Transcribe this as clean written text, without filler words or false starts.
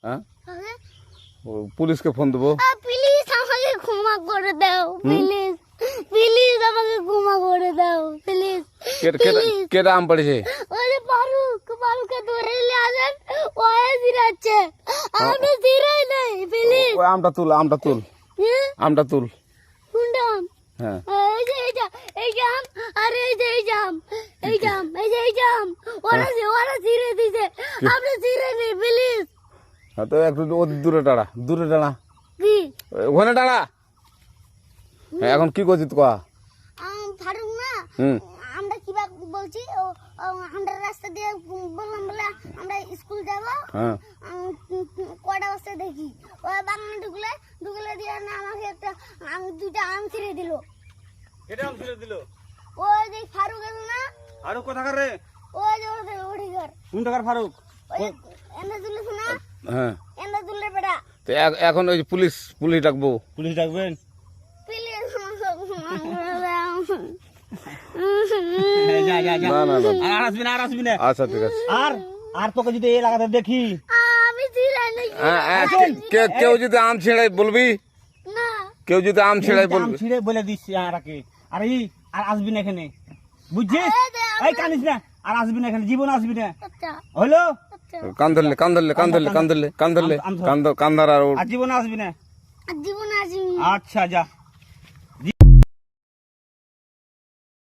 হ্যাঁ তাহলে পুলিশকে ফোন দেবো। প্লিজ আমাকে ক্ষমা করে দাও, প্লিজ প্লিজ আমাকে ক্ষমা করে দাও, প্লিজ। কেটা আম পড়েছে? ওই যে ফারুককে ধরে নিয়ে আসেন, ও জিরাচ্ছে, আমি জিরাই নাই, প্লিজ। ওই আমটা তুল আমটা তুল কোনটা আম? হ্যাঁ এই যে এই জাম, আর এই যে এই জাম, এই জাম, ওরা জিরে দিছে, আপনি জিরে নেই, প্লিজ। হ্যাঁ তো একটু দূরে দাঁড়া কি ওখানে দাঁড়া। হ্যাঁ এখন কি করছিস তো? ফারুক না, আমরা কিভাবে বলছি, আমরা রাস্তা দিয়ে বললাম বলে আমরা স্কুল যাব, হ্যাঁ কটা বস্তা দেখি ওই বাগানে ঢুকলে দিয়ে না আমাকে দুইটা আম ছিঁড়ে দিল। এটা আম ছিঁড়ে দিল? ওই যে ফারুক এলো না, ফারুক কোথাকার রে? ওই যে ওঠি ঘর, কোন টাকার ফারুক? এনে তুলিস না, হ্যাঁ এনে তুললে বেটা। তো এখন ওই যে পুলিশ ডাকবো। পুলিশ ডাকবেন? প্লিজ যা যা যা, না আর আসবি না। আচ্ছা ঠিক আছে। আর তোকে যদি এই এলাকাতে দেখি, আমি জিরাই নাই, কেউ যদি আম ছিঁড়াই বলবি, না কেউ যদি আম ছিঁড়াই আম বলবি। ছিঁড়ে বলে দিচ্ছি আর আসবি না এখানে, বুঝছিস? এই কানিস না, আর আসবি না এখানে, জীবন আসবি না, আচ্ছা হলো? আচ্ছা, কান ধরলে কান ধর আর আর জীবন আসবি না। জীবন আসেনি। আচ্ছা যা।